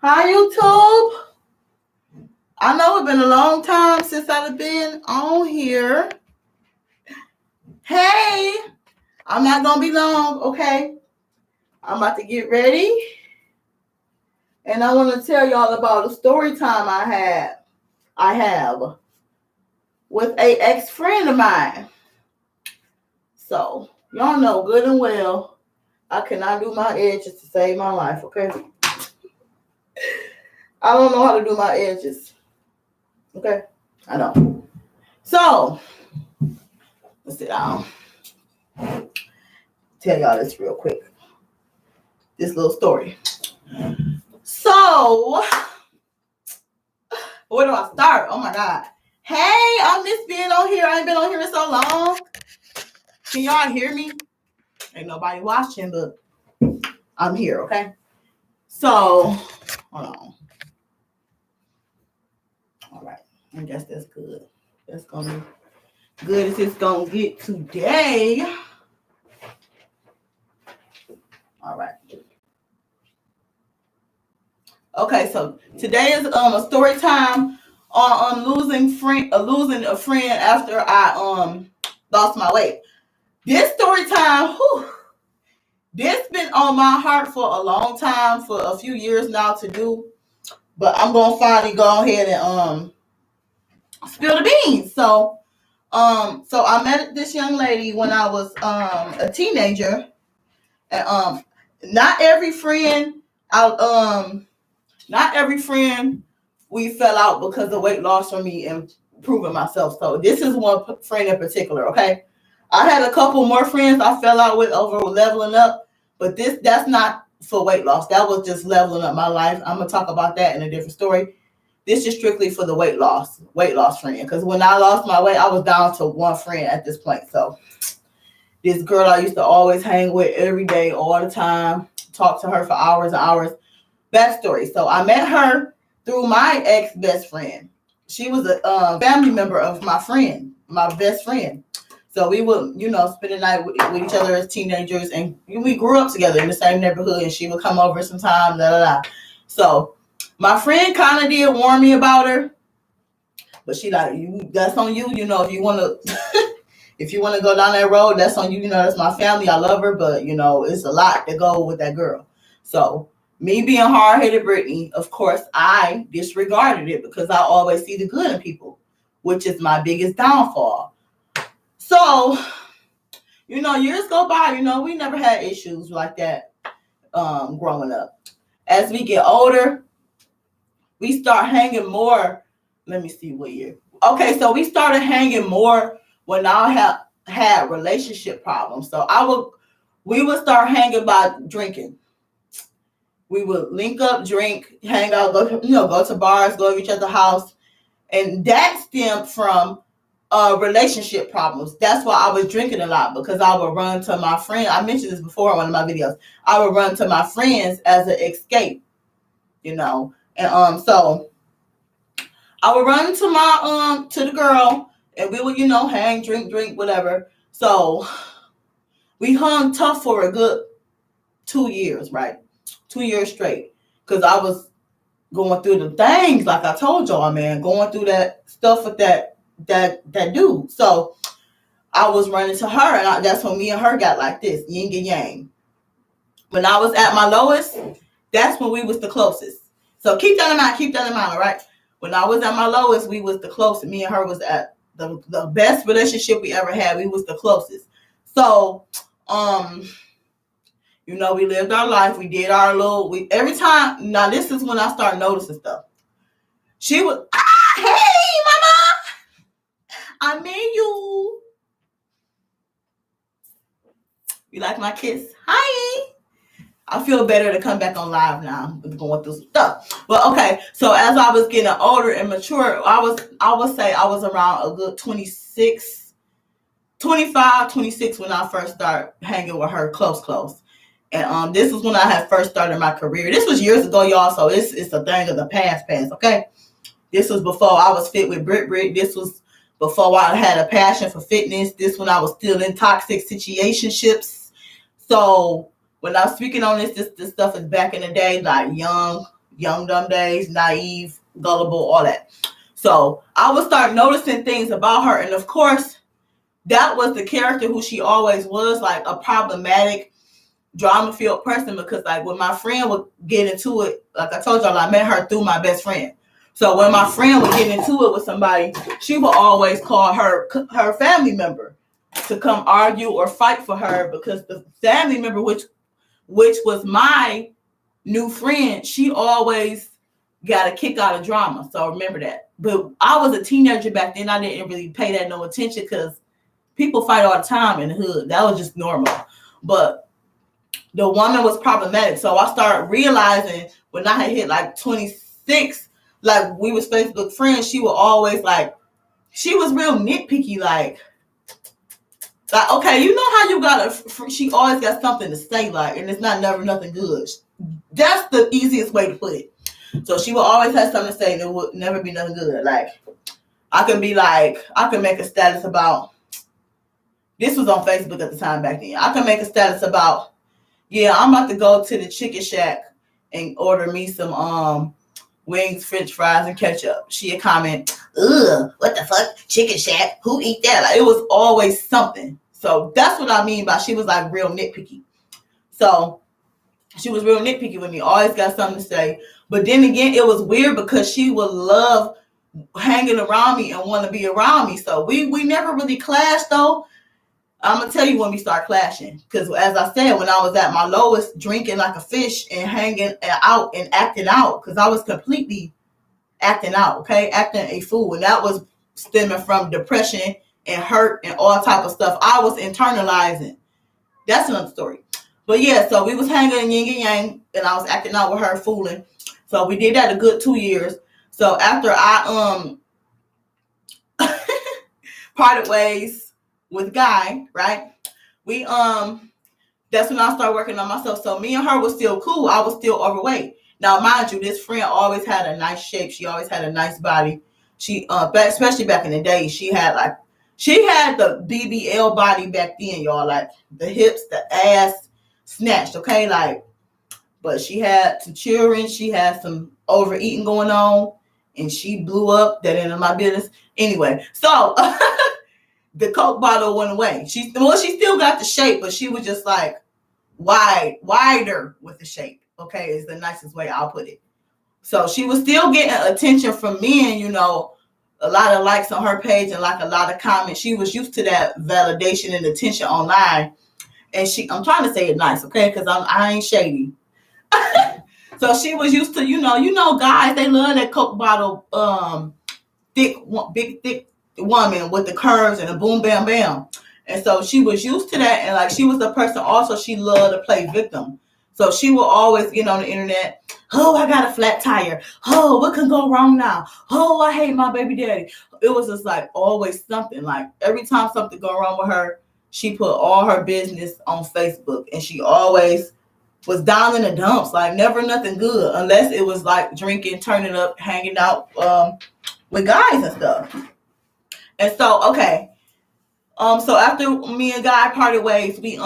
Hi, YouTube. I know it's been a long time since I've been on here. Hey, I'm not going to be long, okay? I'm about to get ready. And I want to tell y'all about a story time I have with a ex-friend of mine. So, y'all know good and well, I cannot do my edges to save my life, okay? I don't know how to do my edges. Okay? I don't. So, let's sit down. Tell y'all this real quick. This little story. So, where do I start? Oh my God. Hey, I miss being on here. I ain't been on here in so long. Can y'all hear me? Ain't nobody watching, but I'm here, okay? So, hold on. All right. I guess that's good. That's going to be good as it's going to get today. All right. Okay, so today is a story time on losing a friend after I lost my weight. This story time, this been on my heart for a long time, for a few years now to do, but I'm gonna finally go ahead and spill the beans. So I met this young lady when I was a teenager, and not every friend not every friend we fell out because of weight loss for me and proving myself. So this is one friend in particular, okay? I had a couple more friends I fell out with over leveling up, but that's not for weight loss. That was just leveling up my life. I'm gonna talk about that in a different story. This is strictly for the weight loss friend. Because when I lost my weight, I was down to one friend at this point. So this girl I used to always hang with every day, all the time, talk to her for hours and hours. Backstory. So I met her through my ex-best friend. She was a family member of my friend, my best friend. So we would, spend the night with each other as teenagers, and we grew up together in the same neighborhood, and she would come over sometime, So my friend kind of did warn me about her, but she like, that's on you, if you want to, if you want to go down that road, that's on you, that's my family, I love her, but, it's a lot to go with that girl. So me being hard-headed Brittany, of course, I disregarded it because I always see the good in people, which is my biggest downfall. So, years go by, we never had issues like that growing up. As we get older, we start hanging more. Let me see what year. Okay, so we started hanging more when I had relationship problems. So we would start hanging by drinking. We would link up, drink, hang out, go to bars, go to each other's house. And that stemmed from relationship problems. That's why I was drinking a lot, because I would run to my friend. I mentioned this before in one of my videos. I would run to my friends as an escape, And so I would run to my to the girl, and we would, hang, drink, whatever. So we hung tough for a good 2 years, right? 2 years straight, because I was going through the things, like I told y'all, man, going through that stuff with that dude. So I was running to her, and that's when me and her got like this, yin and yang. When I was at my lowest, that's when we was the closest. So keep that in mind, all right? When I was at my lowest, we was the closest. Me and her was at the best relationship we ever had. We was the closest. So, we lived our life. We did our every time. Now, this is when I start noticing stuff. She was, hey, mama, I mean you. You like my kiss? Hi. I feel better to come back on live now. I'm going through some stuff. But okay, so as I was getting older and mature, I would say I was around a good 25, 26 when I first started hanging with her close. And this was when I had first started my career. This was years ago, y'all, so it's a thing of the past, okay? This was before I was fit with Brit. This was before I had a passion for fitness. This when I was still in toxic situationships. So when I'm speaking on this stuff is back in the day, like young, young dumb days, naive, gullible, all that. So I would start noticing things about her, and of course, that was the character who she always was, like a problematic, drama-filled person. Because like when my friend would get into it, like I told y'all, I met her through my best friend. So when my friend would get into it with somebody, she would always call her family member to come argue or fight for her, because the family member, which was my new friend, she always got a kick out of drama. So remember that. But I was a teenager back then. I didn't really pay that no attention, because people fight all the time in the hood. That was just normal. But the woman was problematic. So I started realizing when I had hit like 26, like we was Facebook friends, she would always like, she was real nitpicky, like okay, you know how you got she always got something to say, like, and it's not never nothing good. That's the easiest way to put it. So she would always have something to say, and it would never be nothing good. Like, I can make a status about, this was on Facebook at the time back then. I can make a status about, yeah, I'm about to go to the chicken shack and order me some wings, french fries, and ketchup. She'd comment, ugh, what the fuck? Chicken shack? Who eat that? Like, it was always something. So that's what I mean by she was like real nitpicky. So she was real nitpicky with me. Always got something to say. But then again, it was weird because she would love hanging around me and want to be around me. So we never really clashed though. I'm going to tell you when we start clashing. Because as I said, when I was at my lowest, drinking like a fish and hanging out and acting out, because I was completely acting out, okay? Acting a fool. And that was stemming from depression and hurt and all type of stuff I was internalizing. That's another story. But yeah, so we was hanging yin and yang, and I was acting out with her, fooling. So we did that a good 2 years. So after I parted ways with Guy, right? We that's when I started working on myself. So me and her was still cool. I was still overweight. Now, mind you, this friend always had a nice shape. She always had a nice body. She especially back in the day, she had the BBL body back then, y'all. Like the hips, the ass snatched, okay? Like, but she had some children. She had some overeating going on, and she blew up. That ain't my business. Anyway, so the Coke bottle went away. She still got the shape, but she was just like wider with the shape. Okay, is the nicest way I'll put it. So she was still getting attention from men, you know, a lot of likes on her page and like a lot of comments. She was used to that validation and attention online. And I'm trying to say it nice, okay? Because I ain't shady. So she was used to, you know, guys, they love that Coke bottle, big, thick woman with the curves and a boom, bam, bam. And so she was used to that. And like, she was the person also, she loved to play victim. So she will always get on the internet. Oh, I got a flat tire. Oh, what can go wrong now? Oh, I hate my baby daddy. It was just like always something. Like every time something go wrong with her, she put all her business on Facebook. And she always was down in the dumps. Like never nothing good. Unless it was like drinking, turning up, hanging out with guys and stuff. And so, okay. So after me and Guy parted ways, we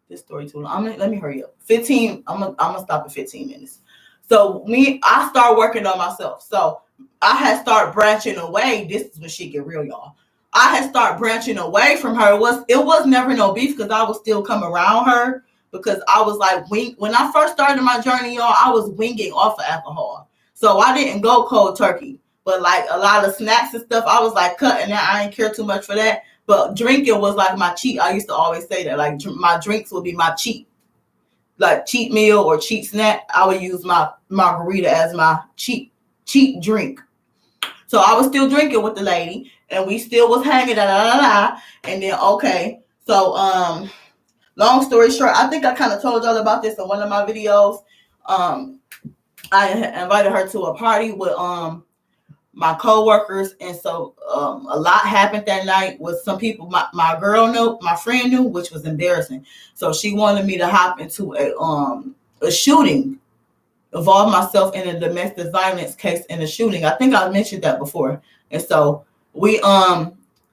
this story too long. Let me hurry up. 15. I'm gonna stop at 15 minutes. So I start working on myself. So I had started branching away. This is when shit get real, y'all. I had started branching away from her. It was never no beef because I was still come around her because I was like when I first started my journey, y'all, I was winging off of alcohol. So I didn't go cold turkey. But like a lot of snacks and stuff, I was like cutting that. I didn't care too much for that. But drinking was like my cheat. I used to always say that. Like my drinks would be my cheat. Like cheat meal or cheat snack. I would use my margarita as my cheat drink. So I was still drinking with the lady. And we still was hanging. And then, okay. So, long story short, I think I kind of told y'all about this in one of my videos. I invited her to a party with my co-workers, and so a lot happened that night with some people. My girl knew, my friend knew, which was embarrassing. So she wanted me to hop into a shooting, involve myself in a domestic violence case in a shooting. I think I mentioned that before. And so we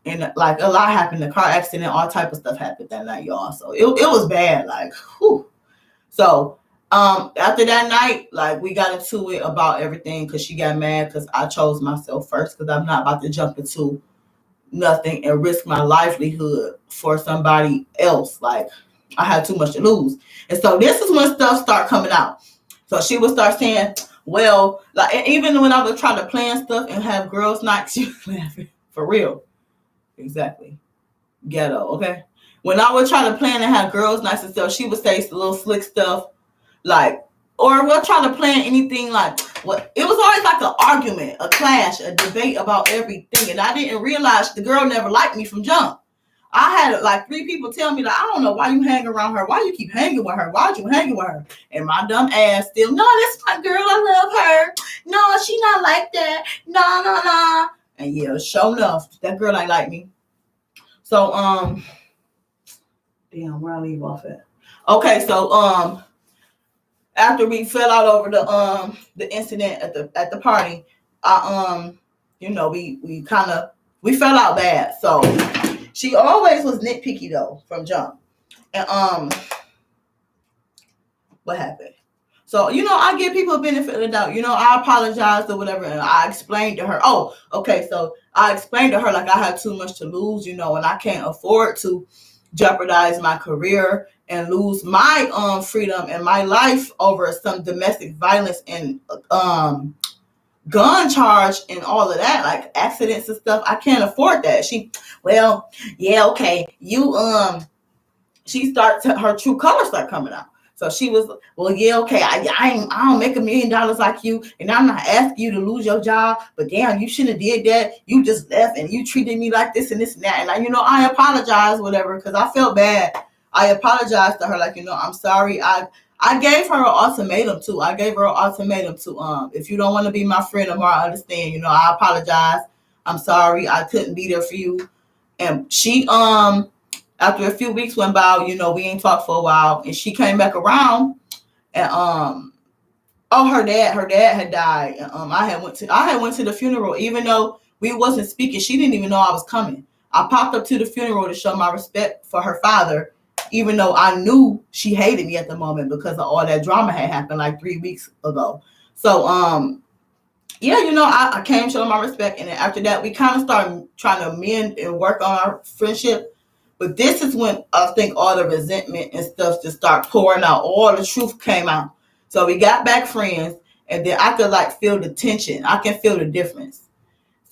and like a lot happened, a car accident, all type of stuff happened that night, y'all. So it was bad, like whew. So After that night, like we got into it about everything because she got mad because I chose myself first because I'm not about to jump into nothing and risk my livelihood for somebody else. Like I had too much to lose. And so this is when stuff start coming out. So she would start saying, well, like even when I would try to plan stuff and have girls' nights, she was laughing. For real. Exactly. Ghetto, okay? When I would try to plan and have girls' nights and stuff, she would say little slick stuff like, or we'll try to plan anything like what it was always like an argument, a clash, a debate about everything. And I didn't realize the girl never liked me from jump. I had like 3 people tell me that I don't know why you hang around her. Why you keep hanging with her? Why'd you hanging with her? And my dumb ass still, no, that's my girl. I love her. No, she not like that. No. And yeah, sure enough, that girl ain't like me. So damn, where I leave off at? Okay, so after we fell out over the incident at the party, you know, we fell out bad. So she always was nitpicky though from jump. And what happened? So, you know, I give people a benefit of the doubt. You know, I apologized or whatever, and I explained to her. Oh, okay. So I explained to her like I had too much to lose, you know, and I can't afford to jeopardize my career and lose my freedom and my life over some domestic violence and gun charge and all of that, like accidents and stuff. I can't afford that. Well, yeah, okay. She starts her true colors start coming out. So she was, well, yeah, okay, I don't make $1 million like you, and I'm not asking you to lose your job, but damn, you shouldn't have did that. You just left and you treated me like this and this and that. And I apologize, whatever, because I felt bad. I apologized to her, like, I'm sorry. I gave her an ultimatum too. I gave her an ultimatum to if you don't want to be my friend or more, I understand. I apologize. I'm sorry. I couldn't be there for you. And she after a few weeks went by, we ain't talked for a while, and she came back around, and her dad had died. And I had went to the funeral, even though we wasn't speaking. She didn't even know I was coming. I popped up to the funeral to show my respect for her father, even though I knew she hated me at the moment because of all that drama had happened like 3 weeks ago. So yeah, I came showing my respect, and then after that we kind of started trying to mend and work on our friendship. But this is when I think all the resentment and stuff just start pouring out. All the truth came out. So we got back friends, and then I could like feel the tension. I can feel the difference.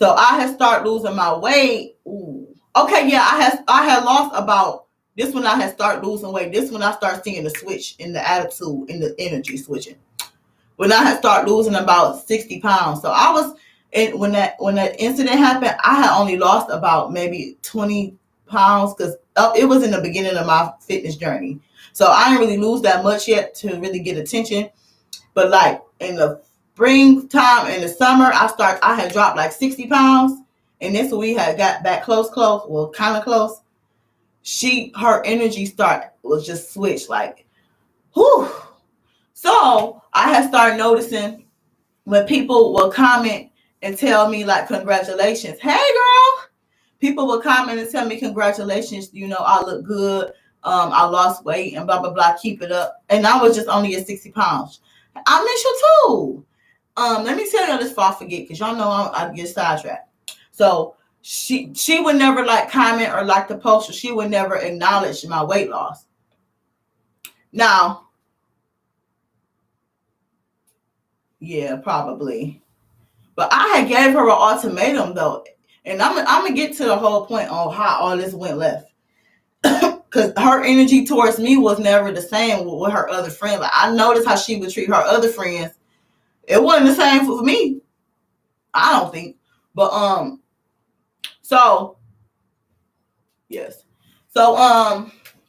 So I had started losing my weight. Ooh. Okay, yeah, I had lost about this when I had started losing weight. This when I started seeing the switch in the attitude, in the energy switching. When I had started losing about 60 pounds. So I was, and when that incident happened, I had only lost about maybe 20 pounds because it was in the beginning of my fitness journey. So I didn't really lose that much yet to really get attention. But like in the springtime, in the summer, I had dropped like 60 pounds. And this we had got back close, well, kind of close. Her energy was just switched like, whew. So I had started noticing when people will comment and tell me like, congratulations. Hey girl. People would comment and tell me, congratulations, I look good. I lost weight and blah, blah, blah. Keep it up. And I was just only at 60 pounds. I miss you too. Let me tell y'all this before I forget, because y'all know I get sidetracked. So she would never like comment or like the post, or she would never acknowledge my weight loss. Now, yeah, probably. But I had gave her an ultimatum though. And I'm gonna get to the whole point on how all this went left. Because her energy towards me was never the same with her other friends. Like, I noticed how she would treat her other friends. It wasn't the same for me. I don't think. But so yes. So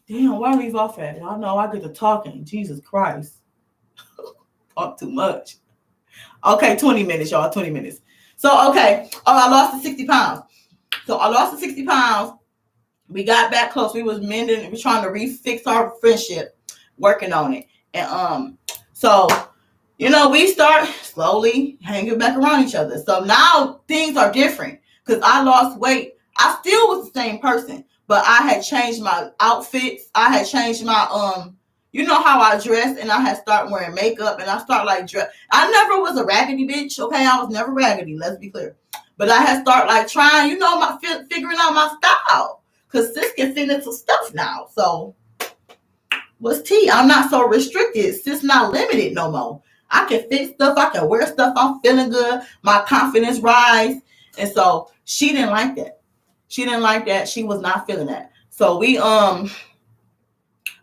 damn, why leave off at? Y'all know I get to talking. Jesus Christ. Talk too much. Okay, 20 minutes, y'all. 20 minutes. So, okay. Oh, I lost the 60 pounds. So I lost the 60 pounds. We got back close. We was mending. We were trying to refix our friendship, working on it. And so, we start slowly hanging back around each other. So now things are different because I lost weight. I still was the same person, but I had changed my outfits. I had changed my you know how I dress, and I had started wearing makeup, and I started like dress. I never was a raggedy bitch, okay? I was never raggedy, let's be clear. But I had started like trying, you know, my figuring out my style. Cause sis can fit into stuff now. So what's tea? I'm not so restricted. Sis not limited no more. I can fit stuff, I can wear stuff, I'm feeling good, my confidence rise. And so she didn't like that. She didn't like that. She was not feeling that. So we I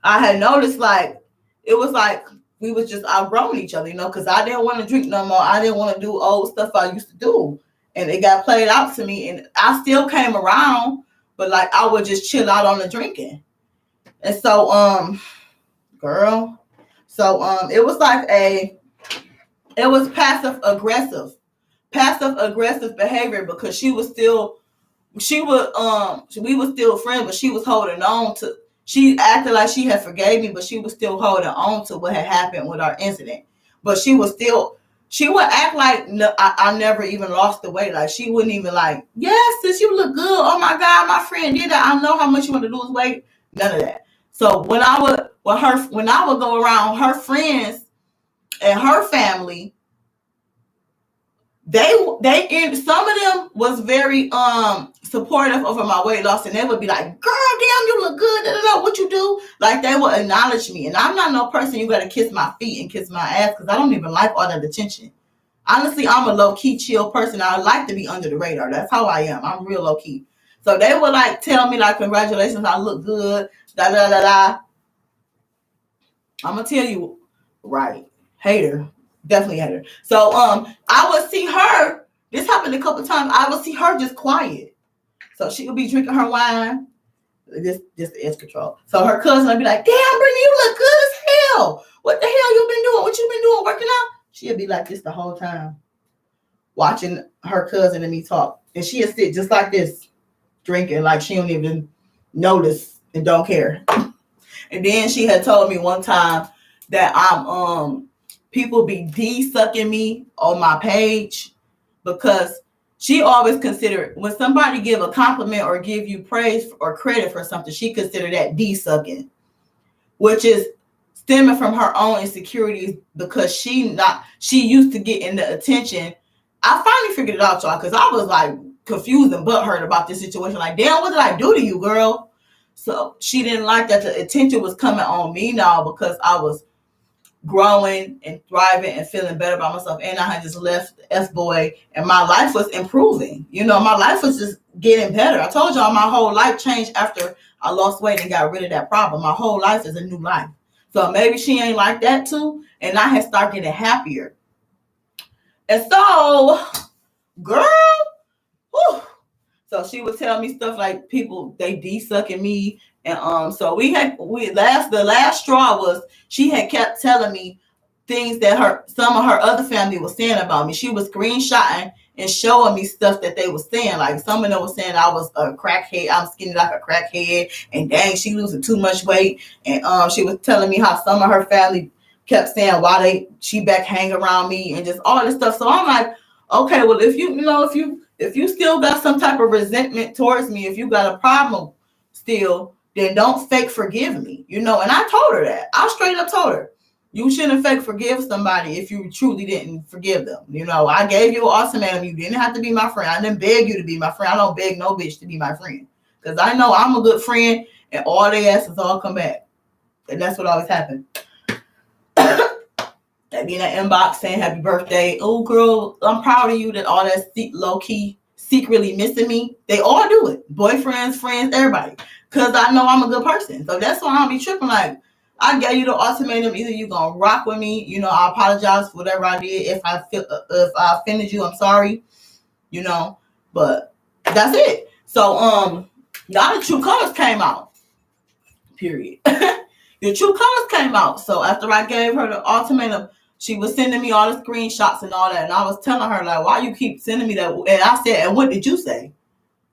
had noticed like it was like we was just outgrowing each other, you know, because I didn't want to drink no more. I didn't want to do old stuff I used to do. And it got played out to me. And I still came around, but like I would just chill out on the drinking. And so girl, so it was like it was passive aggressive behavior because she was still we was still friends, but she was holding on to, she acted like she had forgave me, but she was still holding on to what had happened with our incident. But she would act like no, I never even lost the weight. Like she wouldn't even like, yes, sis, you look good. Oh my God, my friend did that. I know how much you want to lose weight. None of that. So when I would go around her friends and her family, they some of them was very supportive over my weight loss, and they would be like, girl, damn, you look good, da, da, da, what you do? Like they would acknowledge me. And I'm not no person you gotta kiss my feet and kiss my ass, because I don't even like all that attention. Honestly, I'm a low-key chill person. I like to be under the radar. That's how I am. I'm real low-key. So they would like tell me like, congratulations, I look good, da da da da. I'm gonna tell you, right, hater. Definitely hater. So I would see her. This happened a couple times. I would see her just quiet. So she would be drinking her wine. This is control. So her cousin would be like, damn, Brittany, you look good as hell. What the hell you been doing? What you been doing? Working out? She'd be like this the whole time, watching her cousin and me talk. And she'd sit just like this, drinking like she don't even notice and don't care. And then she had told me one time that I'm people be de-sucking me on my page, because she always considered when somebody give a compliment or give you praise or credit for something, she considered that de-sucking, which is stemming from her own insecurities, because she used to getting the attention. I finally figured it out, y'all, because I was like confused and butthurt about this situation. Like, damn, what did I do to you, girl? So she didn't like that the attention was coming on me now, because I was growing and thriving and feeling better about myself, and I had just left F-boy, and my life was improving. You know, my life was just getting better. I told y'all my whole life changed after I lost weight and got rid of that problem. My whole life is a new life. So maybe she ain't like that too, and I had started getting happier. And so, girl, whew, so she would tell me stuff like people, they de-sucking me. And so the last straw was she had kept telling me things that some of her other family was saying about me. She was screenshotting and showing me stuff that they were saying. Like some of them was saying I was a crackhead, I'm skinny like a crackhead, and dang, she losing too much weight. And she was telling me how some of her family kept saying why she back hang around me and just all this stuff. So I'm like, okay, well, if you still got some type of resentment towards me, if you got a problem still, then don't fake forgive me, you know. And I told her that. I straight up told her, you shouldn't fake forgive somebody if you truly didn't forgive them. You know, I gave you an ultimatum. You didn't have to be my friend. I didn't beg you to be my friend. I don't beg no bitch to be my friend, because I know I'm a good friend, and all they asses all come back. And that's what always happens. They be in that inbox saying happy birthday. Oh, girl, I'm proud of you that all that low-key secretly missing me. They all do it. Boyfriends, friends, everybody. Because I know I'm a good person. So that's why I'll be tripping. Like, I gave you the ultimatum. Either you going to rock with me. You know, I apologize for whatever I did. If I offended you, I'm sorry. You know. But that's it. So, now the true colors came out. Period. The true colors came out. So after I gave her the ultimatum, she was sending me all the screenshots and all that. And I was telling her, like, why you keep sending me that? And I said, and what did you say?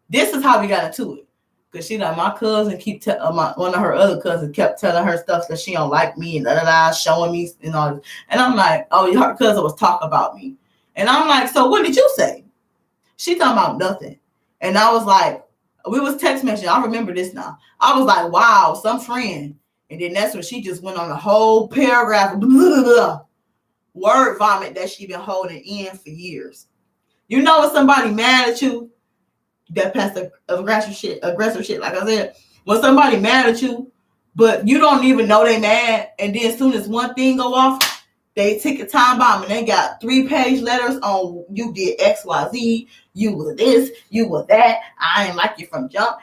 This is how we got into it. Because she like, my cousin one of her other cousins kept telling her stuff that she don't like me and showing me and all this. And I'm like, oh, her cousin was talking about me. And I'm like, so what did you say? She talking about nothing. And I was like, we was text messaging. I remember this now. I was like, wow, some friend And then that's when she just went on a whole paragraph of blah, blah, blah, word vomit that she been holding in for years. You know when somebody mad at you, that passive aggressive shit, like I said, when somebody mad at you, but you don't even know they mad, and then as soon as one thing go off, they take a time bomb and they got 3-page letters on you did XYZ, you were this, you were that, I ain't like you from jump,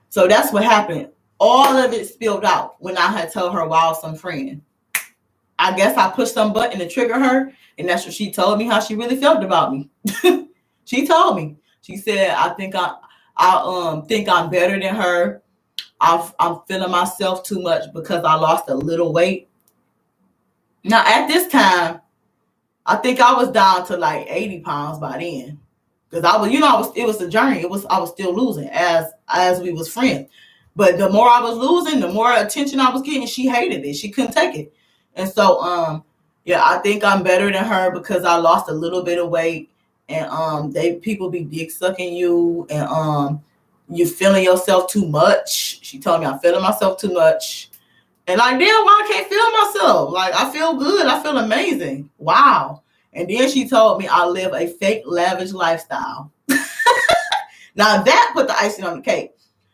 So that's what happened. All of it spilled out when I had told her why I was some friend. I guess I pushed some button to trigger her, and that's what she told me how she really felt about me. She told me. She said, I think I'm better than her. I'm feeling myself too much because I lost a little weight. Now at this time, I think I was down to like 80 pounds by then. Because it was a journey. I was still losing as we was friends. But the more I was losing, the more attention I was getting. She hated it. She couldn't take it. And so, yeah, I think I'm better than her because I lost a little bit of weight. And people be dick sucking you, and you feeling yourself too much. She told me I'm feeling myself too much. And like, damn, why I can't feel myself? Like, I feel good. I feel amazing. Wow. And then she told me I live a fake lavish lifestyle. Now that put the icing on the cake.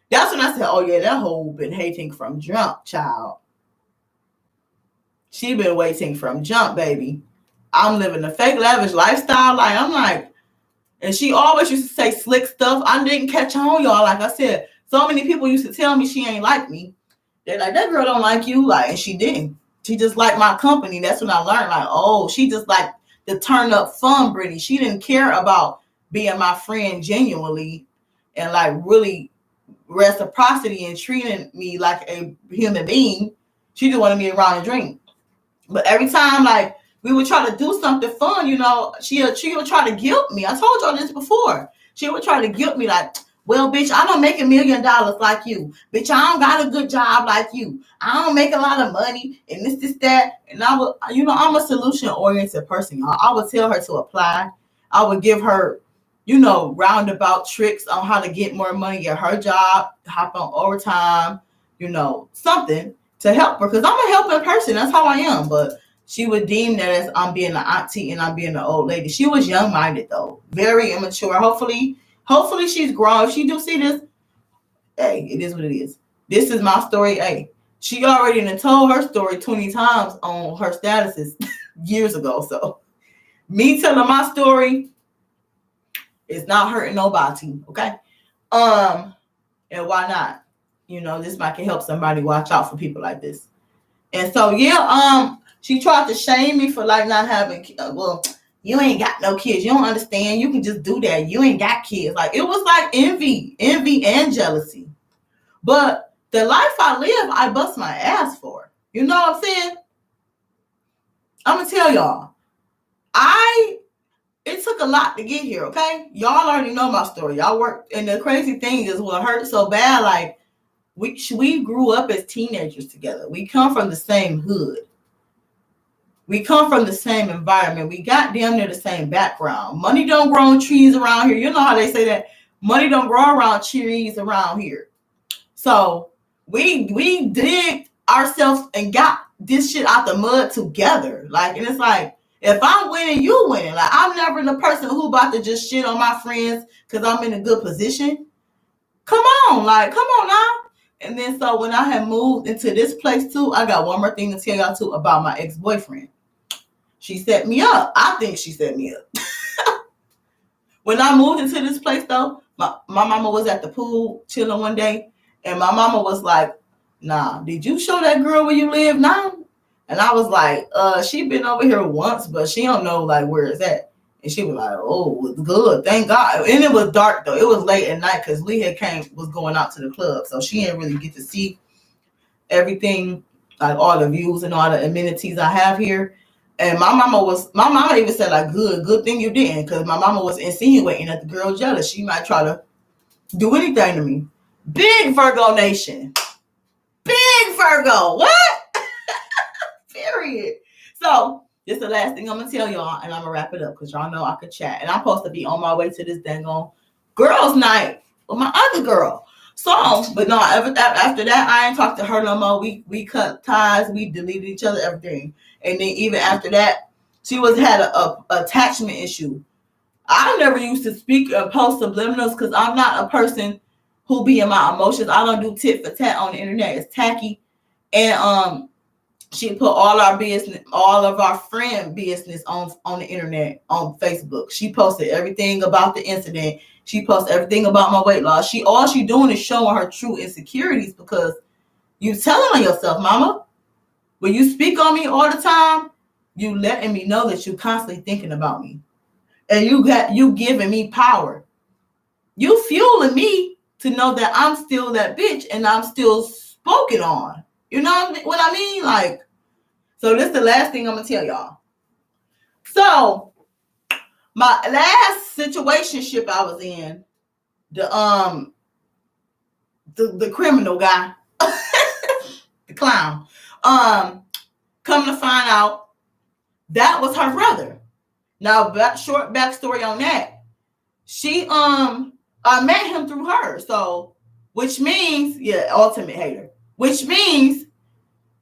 That's when I said, oh yeah, that hoe been hating from jump, child. She been waiting from jump, baby. I'm living a fake lavish lifestyle. Like, I'm like, and she always used to say slick stuff. I didn't catch on, y'all. Like I said, so many people used to tell me she ain't like me. They're like, that girl don't like you. Like, and she didn't. She just liked my company. That's when I learned, like, oh, she just like the turn up fun Brittany. She didn't care about being my friend genuinely and like really reciprocity and treating me like a human being. She just wanted me around and drink. But every time like we would try to do something fun, she would try to guilt me. I told y'all this before. She would try to guilt me like, well, bitch, I don't make $1 million like you. Bitch, I don't got a good job like you. I don't make a lot of money and this, that. And I would, I'm a solution-oriented person, y'all. I would tell her to apply. I would give her, roundabout tricks on how to get more money at her job, hop on overtime, something to help her. Because I'm a helping person. That's how I am. But she would deem that as I'm being an auntie and I'm being an old lady. She was young-minded, though. Very immature. Hopefully she's grown. If she do see this, hey, it is what it is. This is my story. Hey, she already done told her story 20 times on her statuses years ago. So me telling my story is not hurting nobody. Okay. And why not? This might can help somebody watch out for people like this. And so, yeah, she tried to shame me for like not having, you ain't got no kids. You don't understand. You can just do that. You ain't got kids. Like, it was like envy and jealousy. But the life I live, I bust my ass for. You know what I'm saying? I'm going to tell y'all. It took a lot to get here, okay? Y'all already know my story. Y'all worked. And the crazy thing is what hurt so bad, like, we grew up as teenagers together. We come from the same hood. We come from the same environment. We got damn near the same background. Money don't grow on trees around here. You know how they say that? Money don't grow around trees around here. So we did ourselves and got this shit out the mud together. Like, and it's like, if I'm winning, you winning. Like, I'm never the person who about to just shit on my friends because I'm in a good position. Come on now. And then so when I had moved into this place too, I got one more thing to tell y'all too about my ex-boyfriend. She set me up. I think she set me up. When I moved into this place though, my mama was at the pool chilling one day, and my mama was like, nah, did you show that girl where you live now? And I was like, she been over here once, but she don't know like where it's at. And she was like, oh, it's good, thank God. And it was dark though. It was late at night because Lee was going out to the club, so she didn't really get to see everything, like all the views and all the amenities I have here. And my mama even said like, good thing you didn't, because my mama was insinuating that the girl jealous. She might try to do anything to me. Big Virgo nation. Big Virgo. What? Period. So this is the last thing I'm going to tell y'all, and I'm going to wrap it up because y'all know I could chat. And I'm supposed to be on my way to this dang on girls' night with my other girl. So, but no, after that, I ain't talked to her no more. We cut ties. We deleted each other, everything. And then even after that, she had a attachment issue. I never used to speak or post subliminals because I'm not a person who be in my emotions. I don't do tit for tat on the internet. It's tacky. And she put all our business, all of our friend business on the internet, on Facebook. She posted everything about the incident. She posted everything about my weight loss. All she doing is showing her true insecurities because you telling on yourself, mama. When you speak on me all the time, you letting me know that you constantly thinking about me. And you giving me power. You fueling me to know that I'm still that bitch and I'm still spoken on. You know what I mean? Like, so this is the last thing I'm gonna tell y'all. So my last situationship I was in, the criminal guy, the clown, come to find out that was her brother. Now, short backstory on that. I met him through her. So, which means, ultimate hater. Which means,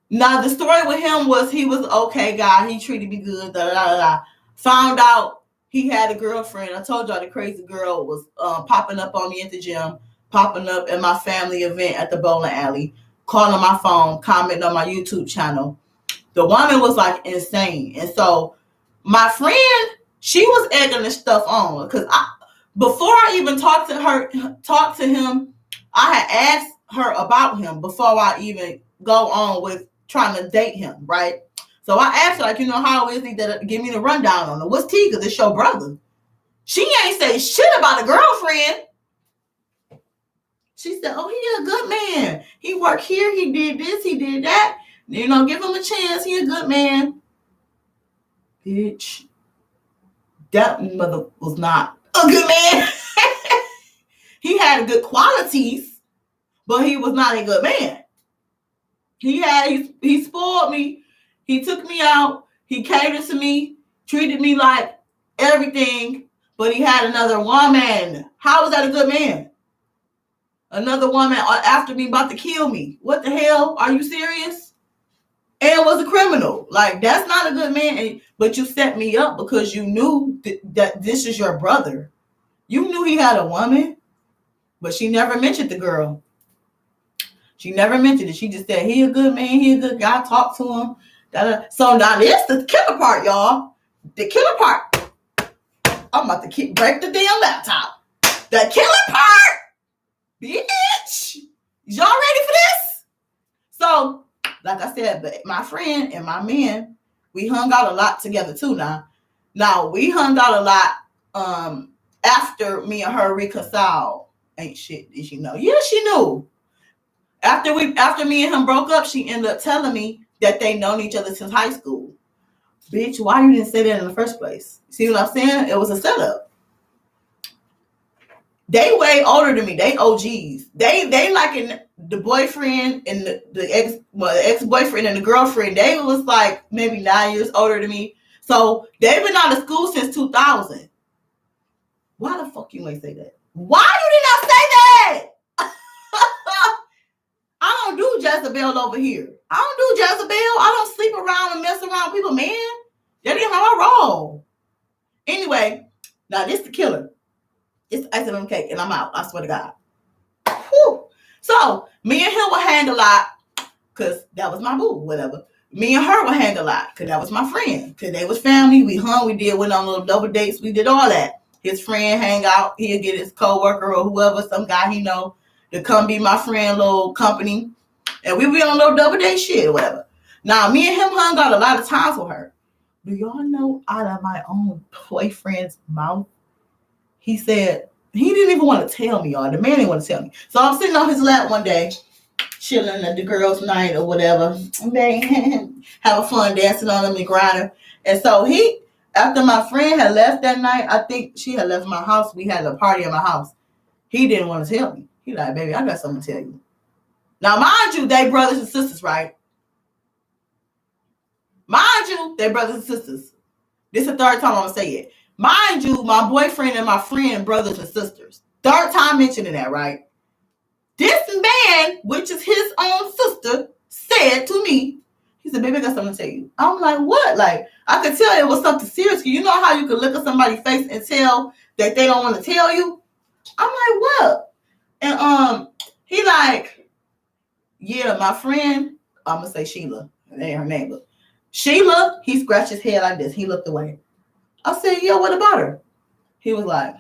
now the story with him was he was okay guy. He treated me good. Da, da, da, da. Found out he had a girlfriend. I told y'all the crazy girl was popping up on me at the gym, popping up at my family event at the bowling alley, calling my phone, commenting on my YouTube channel. The woman was like insane. And so my friend, she was egging this stuff on because before I even talked to him, I had asked her about him before I even go on with trying to date him, right? So I asked her, like, how is he? That give me the rundown on it. What's T? Because it's your brother. She ain't say shit about a girlfriend. She said, oh, he a good man. He worked here. He did this. He did that. Give him a chance. He a good man. Bitch. That mother was not a good man. He had good qualities, but he was not a good man. He spoiled me. He took me out. He catered to me, treated me like everything, but he had another woman. How was that a good man? Another woman after me about to kill me. What the hell? Are you serious? And was a criminal. Like, that's not a good man. But you set me up because you knew that this is your brother. You knew he had a woman, but she never mentioned the girl. She never mentioned it. She just said, he a good man, he a good guy, talk to him. So now this the killer part, y'all. The killer part. I'm about to break the damn laptop. The killer part. Bitch. Y'all ready for this? So, like I said, but my friend and my man, we hung out a lot together too now. Now, we hung out a lot after me and her reconciled. Ain't shit, did she know? Yeah, she knew. After me and him broke up, she ended up telling me that they known each other since high school. Bitch, why you didn't say that in the first place? See what I'm saying? It was a setup. They way older than me. They OGs. They like in the boyfriend and the ex-boyfriend and the girlfriend. They was like maybe 9 years older than me. So they've been out of school since 2000. Why the fuck you ain't say that? Why you did not say that? I don't do Jezebel over here. I don't do Jezebel. I don't sleep around and mess around with people, man. That ain't how I roll. Anyway, now this the killer. It's icing on the cake, and I'm out. I swear to God. Whew. So me and him would hang a lot, cause that was my boo, whatever. Me and her would hang a lot, cause that was my friend. Cause they was family. We hung. We went on little double dates. We did all that. His friend hang out. He'll get his coworker or whoever, some guy he know, to come be my friend, little company. And we be on a little double date shit or whatever. Now, me and him hung out a lot of times with her. Do y'all know out of my own boyfriend's mouth, he said, he didn't even want to tell me, y'all. The man didn't want to tell me. So I'm sitting on his lap one day, chilling at the girls' night or whatever. Having fun dancing on him and grinding. And so after my friend had left that night, I think she had left my house. We had a party at my house. He didn't want to tell me. He like, baby, I got something to tell you. Now, mind you, they brothers and sisters, right? Mind you, they brothers and sisters. This is the third time I'm going to say it. Mind you, my boyfriend and my friend, brothers and sisters. Third time mentioning that, right? This man, which is his own sister, said to me, he said, baby, I got something to tell you. I'm like, what? Like, I could tell it was something serious. You know how you could look at somebody's face and tell that they don't want to tell you? I'm like, what? And he like, yeah, my friend, I'm going to say Sheila. That ain't her name, but Sheila, he scratched his head like this. He looked away. I said, yeah, what about her? He was like,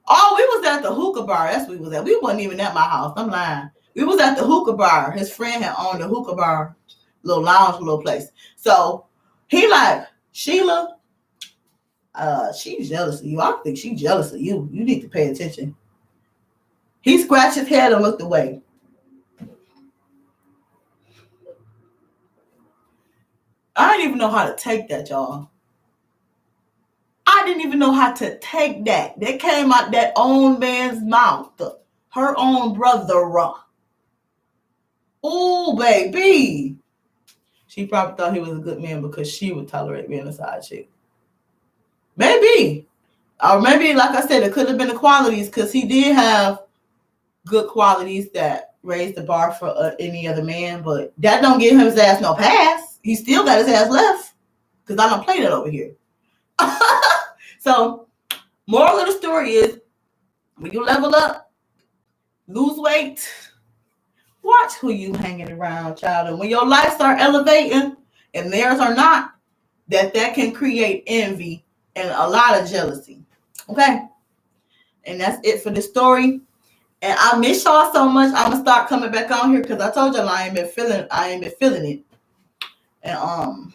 oh, we was at the hookah bar. That's what we was at. We wasn't even at my house. I'm lying. We was at the hookah bar. His friend had owned the hookah bar, little lounge, little place. So he like, Sheila, she's jealous of you. I think she's jealous of you. You need to pay attention. He scratched his head and looked away. I didn't even know how to take that, y'all. I didn't even know how to take that. That came out that own man's mouth. Her own brother. Oh, baby. She probably thought he was a good man because she would tolerate being a side chick. Maybe. Or maybe, like I said, it could have been the qualities because he did have good qualities that raised the bar for any other man. But that don't give his ass no pass. He still got his ass left because I don't play that over here. So, moral of the story is, when you level up, lose weight, watch who you hanging around, child. And when your life start elevating and theirs are not, that can create envy and a lot of jealousy. Okay? And that's it for the story. And I miss y'all so much. I'm gonna start coming back on here because I told y'all I ain't been feeling it. And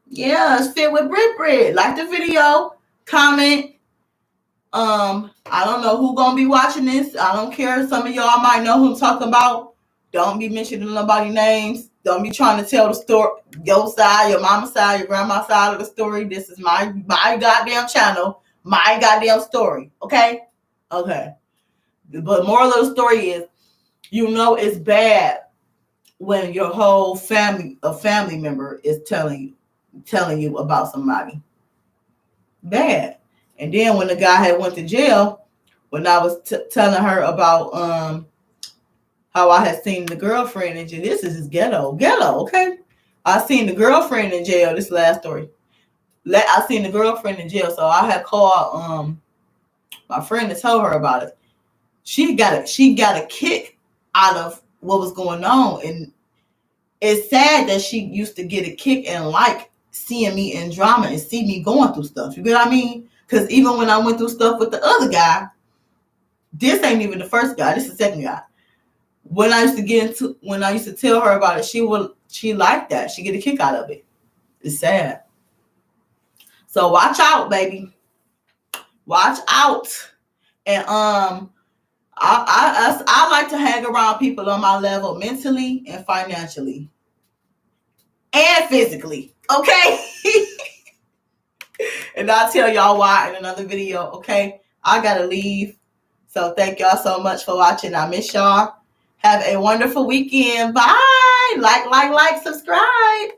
yeah, it's Fit with Brit. Like the video, comment. I don't know who gonna be watching this. I don't care. Some of y'all might know who I'm talking about. Don't be mentioning nobody's names. Don't be trying to tell the story, your side, your mama's side, your grandma's side of the story. This is my goddamn channel, my goddamn story. Okay? Okay. But moral of the story is, you know it's bad when your whole family, a family member, is telling you about somebody. Bad. And then when the guy had went to jail, when I was telling her about how I had seen the girlfriend in jail. This is his ghetto, okay? I seen the girlfriend in jail. This last story. I seen the girlfriend in jail, so I had called my friend to tell her about it. She got a kick out of what was going on, and it's sad that she used to get a kick and like seeing me in drama and see me going through stuff. You get what I mean? Because even when I went through stuff with the other guy, this ain't even the first guy. This is the second guy. When I used to tell her about it, she liked that. She get a kick out of it. It's sad. So watch out, baby. Watch out. And I like to hang around people on my level mentally and financially and physically. Okay. And I'll tell y'all why in another video. Okay. I gotta leave. So thank y'all so much for watching. I miss y'all. Have a wonderful weekend. Bye. Like, subscribe.